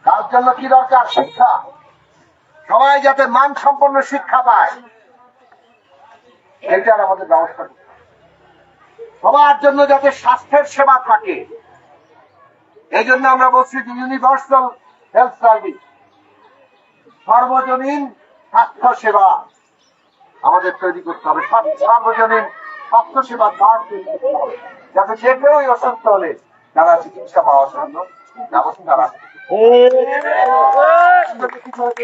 তার জন্য কি দরকার? শিক্ষা। সবাই যাতে মানসম্পন্ন শিক্ষা পায়, এটার আমাদের ব্যবস্থা করতে হবে। সবার জন্য যাতে স্বাস্থ্যের সেবা থাকে, এই জন্য আমরা বলছি যে ইউনিভার্সাল হেলথ সার্ভিস, সর্বজনীন স্বাস্থ্য সেবা আমাদের তৈরি করতে হবে। সর্বজনীন স্বাস্থ্য সেবা কার্ড তৈরি করতে হবে, যাতে যে কেউ অসুস্থ হলে তারা চিকিৎসা পাওয়ার জন্য ব্যবস্থা রাখে।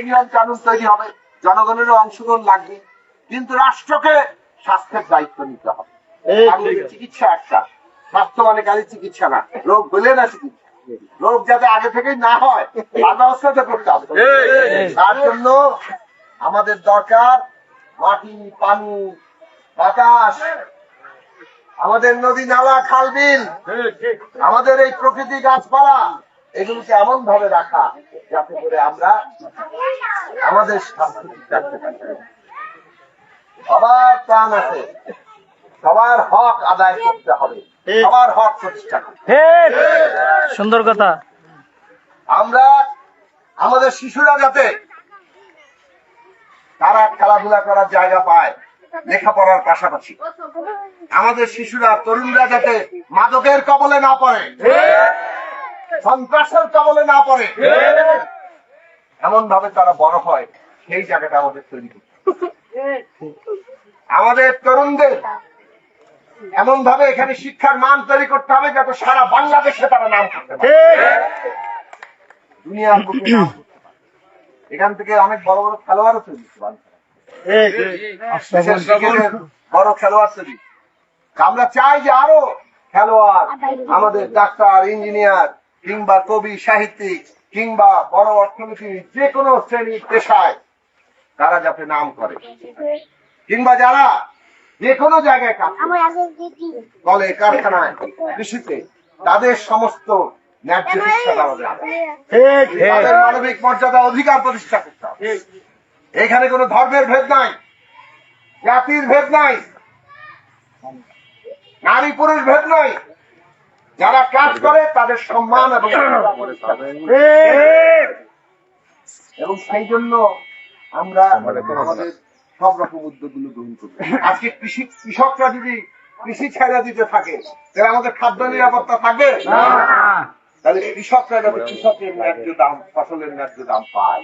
নিয়ম কানুন তৈরি হবে, জনগণেরও অংশগ্রহণ লাগবে, কিন্তু রাষ্ট্রকে স্বাস্থ্যের দায়িত্ব নিতে হবে। চিকিৎসা একটা, স্বাস্থ্য মানে খালি চিকিৎসা না, রোগ হলে না চিকিৎসা, রোগ যাতে আগে থেকেই না হয় তার ব্যবস্থা তো করতে হবে। তার জন্য আমাদের দরকার মাটি, পানি, বাতাস, আমাদের নদী নালা, খাল বিল, আমাদের এই প্রকৃতি, গাছপালা, এগুলোকে এমন ভাবে রাখা যাতে করে আমরা আমাদের স্বাস্থ্য ঠিক রাখতে পারি। সবার প্রাণ আছে, সবার হক আদায় করতে হবে, সবার হক প্রতিষ্ঠা করতে হবে। সুন্দর কথা। আমরা আমাদের শিশুরা যাতে তারা খেলাধুলা করার জায়গা পায়, লেখাপড়ার পাশাপাশি আমাদের শিশুরা, তরুণরা যাতে মাদকের কবলে না পড়ে, সন্ত্রাসের কবলে না পড়ে, এমন ভাবে তারা বড় হয়, সেই জায়গাটা আমাদের তৈরি করতে হবে। আমাদের তরুণদের এমন ভাবে এখানে শিক্ষার মান তৈরি করতে হবে যাতে সারা বাংলাদেশে তারা নাম করতে পারে, দুনিয়ার বুকে নাম করতে পারে। এখান থেকে অনেক বড় বড় খেলোয়াড়ও তৈরি করতে পারে, বড় খেলোয়াড় তৈরি। আমরা চাই যে আরো খেলোয়াড়, আমাদের ডাক্তার, ইঞ্জিনিয়ার, কিংবা কবি, সাহিত্যিক, কিংবা বড় অর্থনীতি, যে কোনো শ্রেণী পেশায় তারা যাতে নাম করে, কিংবা যারা যে কোনো জায়গায় কাজ বলে, কারখানায়, কৃষিতে, তাদের সমস্ত ন্যায্য শিক্ষা দেওয়া যাবে, তাদের মানবিক মর্যাদা, অধিকার প্রতিষ্ঠা করতে হবে। এখানে কোনো ধর্মের ভেদ নাই, জাতির ভেদ নাই, নারী পুরুষ ভেদ নাই। যারা কাজ করে তাদের সম্মান এবং সেই জন্য আমরা আমাদের সব রকম উদ্যোগগুলো গ্রহণ করব। আজকে কৃষকরা যদি কৃষি ছেড়ে দিতে থাকে, তাহলে আমাদের খাদ্য নিরাপত্তা থাকবে না। তাহলে কৃষকরা যাতে কৃষকের ন্যায্য দাম, ফসলের ন্যায্য দাম পায়,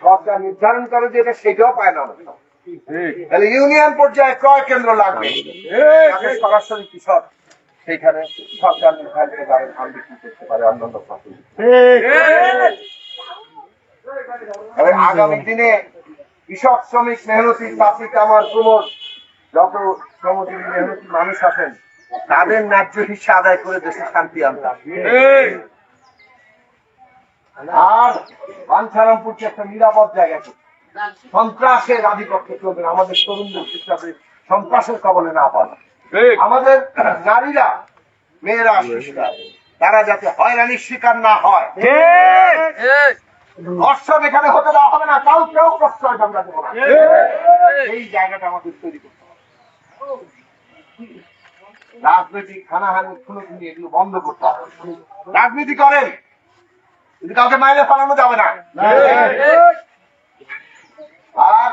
সরকার নির্ধারণ করে যে এটা, সেটাও পায় না। তাহলে ইউনিয়ন পর্যায়ে ক্রয় কেন্দ্র লাগবে, সরাসরি কৃষক সেখানে সরকার নির্ধারিত দামে ধান বিক্রি করতে পারে, অন্যান্য ফসল। আগামী দিনে কৃষক, শ্রমিক, মেহনতি, চাষি, কামার, কুমোর, যত শ্রমজীবী মেহনতি মানুষ আছেন, তাদের ন্যায্য হিসা আদায় করে দেশে শান্তি আনতে হবে। আর বাঞ্ছারামপুরকে একটা নিরাপদ জায়গা করতে, সন্ত্রাসের আধিপত্য চলবে না, আমাদের তরুণদের শিক্ষাতে সন্ত্রাসের কবলে না পাবে, আমাদের নারীরা, মেয়েরা, শিশুরা তারা যাতে হয়রানির শিকার না হয়। ধর্ষণ এখানে হতে দেওয়া হবে না, কাউকেও প্রশ্রয় আমরা দেবো না, এই জায়গাটা আমাদের তৈরি করতে হবে। রাজনৈতিক হানাহানি, খুনোখুনি, এগুলো বন্ধ করতে হবে। রাজনীতি করেন কিন্তু কাউকে মাইলে ফেলানো যাবে না। আর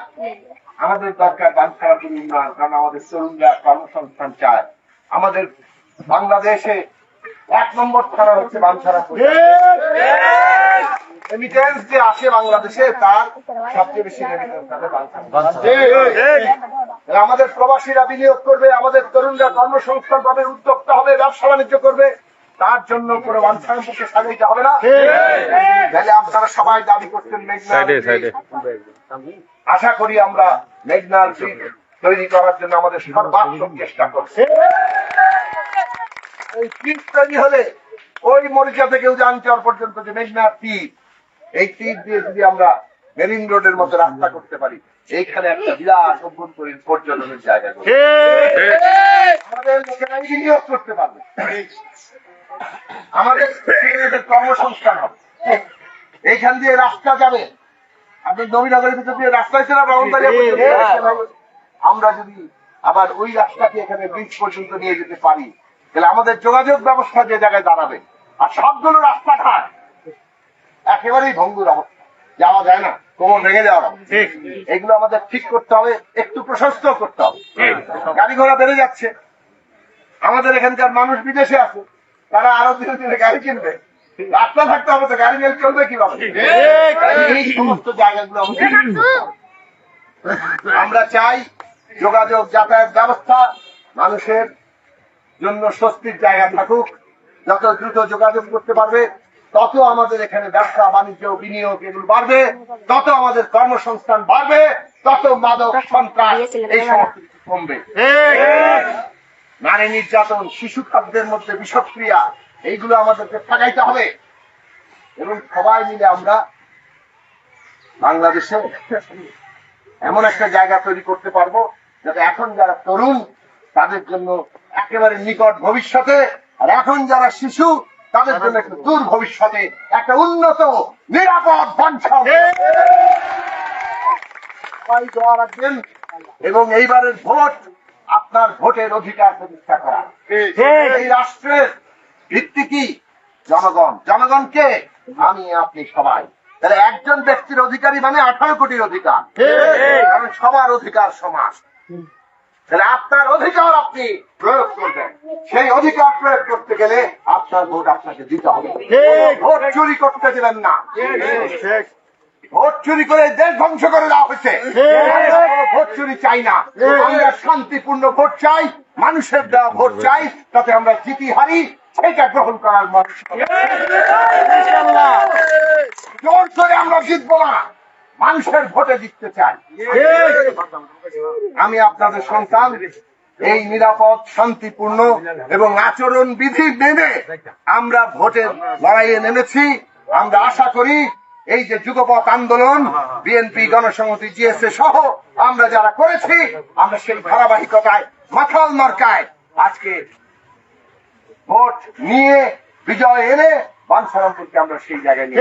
আমাদের দরকার বাঞ্ছারামপুর উন্নয়ন, কারণ আমাদের তরুণরা কর্মসংস্থান চায়। আমাদের বাংলাদেশে 1 নম্বর থানা হচ্ছে বাঞ্ছারামপুর। রেমিটেন্স যে আসে বাংলাদেশে, তার সবচেয়ে বেশি রেমিটেন্স আসে বাঞ্ছারামপুর। আমাদের প্রবাসীরা বিনিয়োগ করবে, আমাদের তরুণরা কর্মসংস্থান পাবে, উদ্যোক্তা হবে, ব্যবসা বাণিজ্য করবে, তার জন্য পুরো বাঞ্ছারামপুরকে সাজাইতে হবে না। তাহলে আপনারা সবাই দাবি করছেন মেঘনা, আশা করি আমরা মেঘনার ব্রিজ তৈরি করার জন্য আমাদের সর্বাত্মক চেষ্টা করছি। এই ব্রিজ তৈরি হলে ওই মরিচা থেকে উজানচর পর্যন্ত যে মেঘনার তীর, এই তীর দিয়ে যদি আমরা মেরিন রোডের মতো রাস্তা করতে পারি, এইখানে একটা বিরাট অভ্যন্তরীণ পর্যটনের জায়গা আমাদের লোকেরা বিনিয়োগ করতে পারবে, আমাদের কর্মসংস্থান হবে। এইখান দিয়ে রাস্তা যাবে, আপনি নবীনগরের ভিতর দিয়ে রাস্তা হচ্ছে না, আমরা যদি আবার ওই রাস্তাকে এখানে ব্রিজ পর্যন্ত নিয়ে যেতে পারি, তাহলে আমাদের যোগাযোগ ব্যবস্থা যে জায়গায় দাঁড়াবে। আর সবগুলো রাস্তাঘাট একেবারেই ভঙ্গুর অবস্থা, যাওয়া যায় না, কোমর ভেঙে যাওয়ার অবস্থা। এগুলো আমাদের ঠিক করতে হবে, একটু প্রশস্ত করতে হবে। গাড়ি ঘোড়া বেড়ে যাচ্ছে, আমাদের এখানকার মানুষ বিদেশে আছে, তারা আরো ধীরে ধীরে গাড়ি কিনবে, রাস্তা থাকতে হবে তো, গাড়ি মেল চলবে কিভাবে? এই সমস্ত জায়গাগুলো আমাদের ঠিক করতে হবে। আমরা চাই যোগাযোগ যাতায়াত ব্যবস্থা মানুষের জন্য স্বস্তির জায়গা থাকুক। যত দ্রুত যোগাযোগ করতে পারবে তত আমাদের এখানে ব্যবসা বাণিজ্য বিনিয়োগ এগুলো বাড়বে, তত আমাদের কর্মসংস্থান বাড়বে, তত মাদক সন্ত্রাস এই সমস্ত কিছু কমবে। নারী নির্যাতন, শিশু খাদ্যের মধ্যে বিষক্রিয়া, এইগুলো আমাদেরকে ঠেকাইতে হবে এবং সবাই মিলে আমরা বাংলাদেশে এমন একটা জায়গা তৈরি করতে পারবো যাতে এখন যারা তরুণ তাদের জন্য একেবারে নিকট ভবিষ্যতে, আর এখন যারা শিশু তাদের জন্য একটু দূর ভবিষ্যতে একটা উন্নত নিরাপদ বাঞ্ছন সবাই দোয়া রাখবেন। এবং এইবারের ভোট আপনার ভোটের অধিকার প্রতিষ্ঠা করা। এই রাষ্ট্রের ভিত্তি কি? জনগণ। জনগণকে আমি আপনি সবাই, তাহলে একজন ব্যক্তির অধিকারী মানে 18 কোটির অধিকার, কারণ সবার অধিকার সমান। তাহলে আপনার অধিকার আপনি প্রয়োগ করবেন, সেই অধিকার প্রয়োগ করতে গেলে আপনার ভোট আপনাকে দিতে হবে। ভোট চুরি করতে দেবেন না। ভোট চুরি করে দেশ ধ্বংস করে দেওয়া হয়েছে। ভোট চুরি চাই না, আমরা শান্তিপূর্ণ ভোট চাই, মানুষের দেওয়া ভোট চাই, তাতে আমরা জিতি হারি সেটা গ্রহণ করার মানুষ। জোর করে আমরা জিতবো না, মানুষের ভোটে জিততে চাই। আমি আপনাদের সন্তান, এই নিরাপদ শান্তিপূর্ণ এবং আচরণ বিধি মেনে আমরা ভোটের লড়াইয়ে নেমেছি। আমরা আশা করি এই যে যুগপৎ আন্দোলন, বিএনপি, গণসংহতি, জিএসএ সহ আমরা যারা করেছি, আমরা সেই ধারাবাহিকতায় মাথাল মার্কায় আজকে ভোট নিয়ে বিজয় এনে বাঞ্ছারামপুরকে আমরা সেই জায়গায় নিয়ে